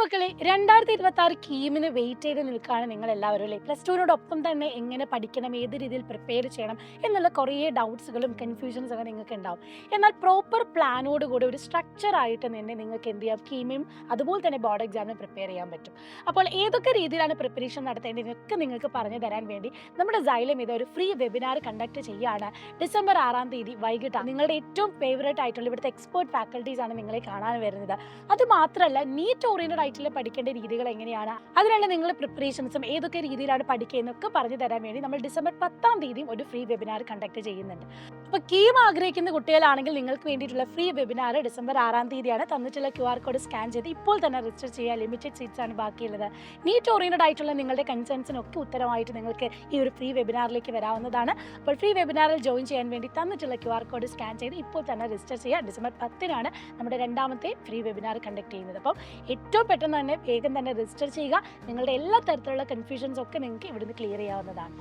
മക്കളെ 2026 കീമിന് വെയിറ്റ് ചെയ്ത് നിൽക്കുകയാണ് നിങ്ങൾ എല്ലാവരും അല്ലേ. പ്ലസ് ടുവിനോടൊപ്പം തന്നെ എങ്ങനെ പഠിക്കണം, ഏത് രീതിയിൽ പ്രിപ്പയർ ചെയ്യണം എന്നുള്ള കുറേ ഡൗട്ട്സുകളും കൺഫ്യൂഷൻസ് ഒക്കെ നിങ്ങൾക്ക് ഉണ്ടാവും. എന്നാൽ പ്രോപ്പർ പ്ലാനോട് കൂടി ഒരു സ്ട്രക്ചർ ആയിട്ട് തന്നെ നിങ്ങൾക്ക് എന്ത് ചെയ്യാം, കീമിനും അതുപോലെ തന്നെ ബോർഡ് എക്സാമിന് പ്രിപ്പയർ ചെയ്യാൻ പറ്റും. അപ്പോൾ ഏതൊക്കെ രീതിയിലാണ് പ്രിപ്പറേഷൻ നടത്തേണ്ടതെന്നൊക്കെ നിങ്ങൾക്ക് പറഞ്ഞു തരാൻ വേണ്ടി നമ്മുടെ സൈലം ഇത് ഒരു ഫ്രീ വെബിനാർ കണ്ടക്ട് ചെയ്യുകയാണ്. ഡിസംബർ 6-ാം തീയതി വൈകിട്ടാണ്. നിങ്ങളുടെ ഏറ്റവും ഫേവറേറ്റ് ആയിട്ടുള്ള ഇവിടുത്തെ എക്സ്പേർട്ട് ഫാക്കൽറ്റീസ് ആണ് നിങ്ങളെ കാണാൻ വരുന്നത്. അത് മാത്രമല്ല, നീറ്റ് ഓറിയന്റഡ് ആയിട്ടുള്ള പഠിക്കേണ്ട രീതികൾ എങ്ങനെയാണ്, അതിനുള്ള നിങ്ങളുടെ പ്രിപ്പറേഷൻസും ഏതൊക്കെ രീതിയിലാണ് പഠിക്കുന്നതൊക്കെ പറഞ്ഞു തരാൻ വേണ്ടി നമ്മൾ ഡിസംബർ 10-ാം തീയതിയും ഒരു ഫ്രീ വെബിനാർ കണ്ടക്ട് ചെയ്യുന്നുണ്ട്. അപ്പോൾ കീം ആഗ്രഹിക്കുന്ന കുട്ടികളാണെങ്കിൽ നിങ്ങൾക്ക് വേണ്ടിയിട്ടുള്ള ഫ്രീ വെബിനാർ ഡിസംബർ 6-ാം തീയതിയാണ്. തന്നിട്ടുള്ള QR കോഡ് സ്കാൻ ചെയ്ത് ഇപ്പോൾ തന്നെ രജിസ്റ്റർ ചെയ്യുക. ലിമിറ്റഡ് സീറ്റ്സ് ആണ് ബാക്കിയുള്ളത്. നീറ്റ് ഓറിയന്റഡ് ആയിട്ടുള്ള നിങ്ങളുടെ കൺസേൺസിനൊക്കെ ഉത്തരമായിട്ട് നിങ്ങൾക്ക് ഈ ഒരു ഫ്രീ വെബിനാറിലേക്ക് വരാവുന്നതാണ്. അപ്പോൾ ഫ്രീ വെബിനാറിൽ ജോയിൻ ചെയ്യാൻ വേണ്ടി തന്നിട്ടുള്ള QR കോഡ് സ്കാൻ ചെയ്ത് ഇപ്പോൾ തന്നെ രജിസ്റ്റർ ചെയ്യുക. ഡിസംബർ 10-നാണ് നമ്മുടെ രണ്ടാമത്തെ ഫ്രീ വെബിനാർ കണ്ടക്ട് ചെയ്യുന്നത്. അപ്പം ഏറ്റവും പെട്ടെന്ന് തന്നെ വേഗം തന്നെ രജിസ്റ്റർ ചെയ്യുക. നിങ്ങളുടെ എല്ലാ തരത്തിലുള്ള കൺഫ്യൂഷൻസ് ഒക്കെ നിങ്ങൾക്ക് ഇവിടുന്ന് ക്ലിയർ ചെയ്യാവുന്നതാണ്.